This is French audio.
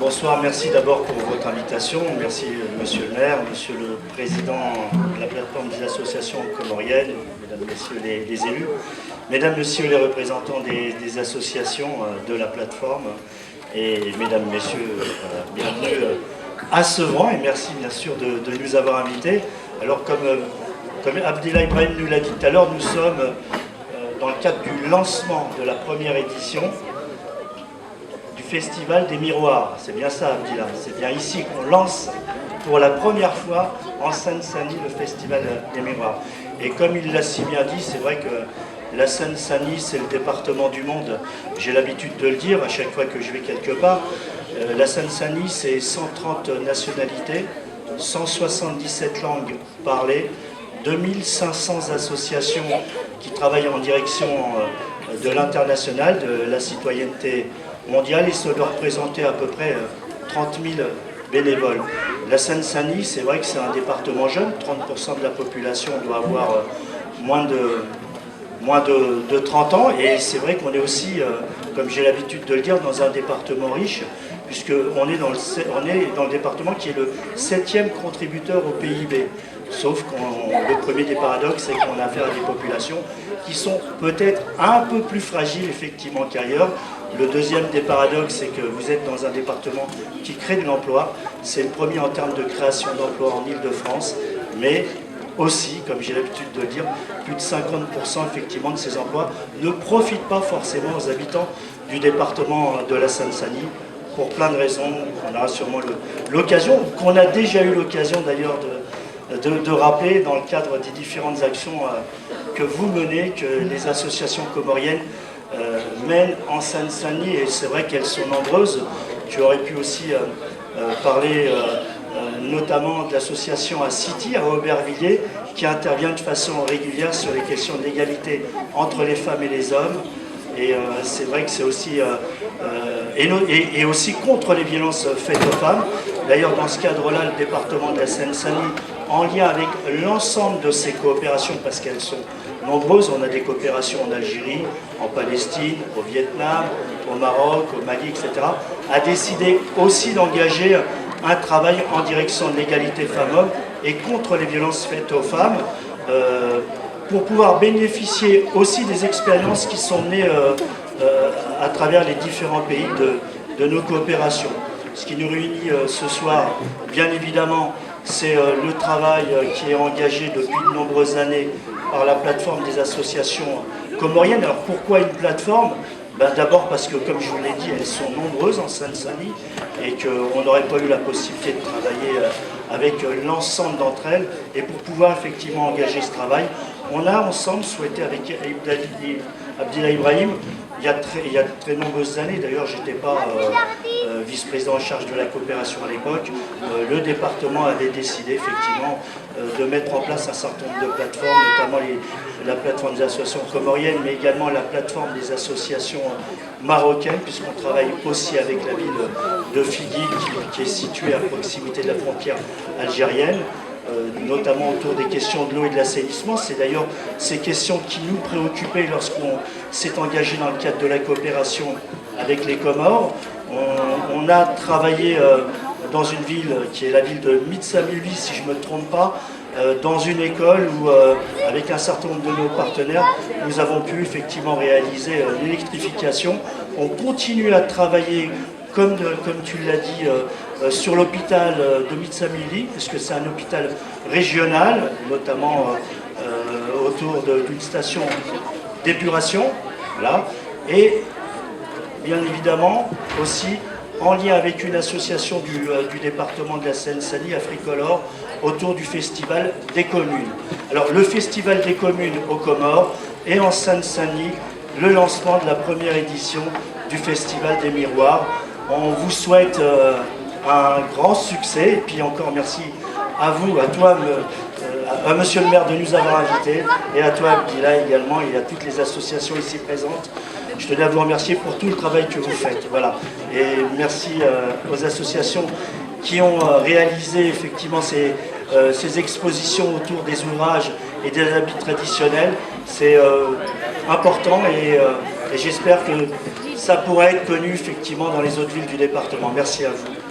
Bonsoir, merci d'abord pour votre invitation. Merci Monsieur le maire, Monsieur le président de la plateforme des associations comoriennes, Mesdames, Messieurs les élus, Mesdames, Messieurs les représentants des associations de la plateforme et Mesdames, Messieurs, bienvenue à Sevran et merci bien sûr de nous avoir invités. Alors comme Abdellah Ibrahim nous l'a dit tout à l'heure, nous sommes dans le cadre du lancement de la première édition du Festival des Miroirs. C'est bien ça, Abdellah. C'est bien ici qu'on lance pour la première fois en Seine-Saint-Denis le Festival des Miroirs. Et comme il l'a si bien dit, c'est vrai que la Seine-Saint-Denis, c'est le département du monde. J'ai l'habitude de le dire à chaque fois que je vais quelque part. La Seine-Saint-Denis, c'est 130 nationalités, 177 langues parlées, 2500 associations qui travaillent en direction de l'international, de la citoyenneté mondiale, et ça doit représenter à peu près 30 000 bénévoles. La Seine-Saint-Denis, c'est vrai que c'est un département jeune, 30% de la population doit avoir moins de 30 ans, et c'est vrai qu'on est aussi, comme j'ai l'habitude de le dire, dans un département riche, puisqu'on est dans le département qui est le 7e contributeur au PIB. Sauf que le premier des paradoxes, c'est qu'on a affaire à des populations qui sont peut-être un peu plus fragiles effectivement qu'ailleurs. Le deuxième des paradoxes, c'est que vous êtes dans un département qui crée de l'emploi. C'est le premier en termes de création d'emplois en Île-de-France, mais aussi, comme j'ai l'habitude de le dire, plus de 50% effectivement de ces emplois ne profitent pas forcément aux habitants du département de la Seine-Saint-Denis, pour plein de raisons. On aura sûrement l'occasion, qu'on a déjà eu l'occasion d'ailleurs de rappeler dans le cadre des différentes actions que vous menez, que les associations comoriennes mènent en Seine-Saint-Denis, et c'est vrai qu'elles sont nombreuses. Tu aurais pu aussi parler notamment de l'association à City, à Aubervilliers, qui intervient de façon régulière sur les questions de l'égalité entre les femmes et les hommes. Et c'est vrai que c'est aussi, et aussi contre les violences faites aux femmes. D'ailleurs, dans ce cadre-là, le département de la Seine-Saint-Denis, en lien avec l'ensemble de ces coopérations, parce qu'elles sont nombreuses, on a des coopérations en Algérie, en Palestine, au Vietnam, au Maroc, au Mali, etc., a décidé aussi d'engager un travail en direction de l'égalité femmes-hommes et contre les violences faites aux femmes, pour pouvoir bénéficier aussi des expériences qui sont nées à travers les différents pays de nos coopérations. Ce qui nous réunit ce soir, bien évidemment, c'est le travail qui est engagé depuis de nombreuses années par la plateforme des associations comoriennes. Alors pourquoi une plateforme? D'abord parce que, comme je vous l'ai dit, elles sont nombreuses en Seine-Saint-Denis et qu'on n'aurait pas eu la possibilité de travailler avec l'ensemble d'entre elles. Et pour pouvoir effectivement engager ce travail, on a ensemble souhaité, avec Abdellah Ibrahim, il y a de très nombreuses années, d'ailleurs je n'étais pas vice-président en charge de la coopération à l'époque, le département avait décidé effectivement de mettre en place un certain nombre de plateformes, notamment la plateforme des associations comoriennes, mais également la plateforme des associations marocaines, puisqu'on travaille aussi avec la ville de Figui, qui est située à proximité de la frontière algérienne, notamment autour des questions de l'eau et de l'assainissement. C'est d'ailleurs ces questions qui nous préoccupaient lorsqu'on s'est engagé dans le cadre de la coopération avec les Comores. On a travaillé dans une ville qui est la ville de Mitsamili, si je ne me trompe pas, dans une école où, avec un certain nombre de nos partenaires, nous avons pu effectivement réaliser l'électrification. On continue à travailler, comme tu l'as dit, sur l'hôpital de Mitsamili, puisque c'est un hôpital régional, notamment autour d'une station d'épuration. Voilà. Et bien évidemment aussi en lien avec une association du département de la Seine-Saint-Denis, Africolor, autour du Festival des communes. Alors le Festival des communes aux Comores et en Seine-Saint-Denis, le lancement de la première édition du Festival des Miroirs. On vous souhaite un grand succès, et puis encore merci à vous, à toi, à monsieur le maire de nous avoir invités, et à toi Abdellah également, et à toutes les associations ici présentes. Je tenais à vous remercier pour tout le travail que vous faites. Voilà. Et merci aux associations qui ont réalisé effectivement ces expositions autour des ouvrages et des habits traditionnels. C'est important, et et j'espère que ça pourra être connu effectivement dans les autres villes du département. Merci à vous.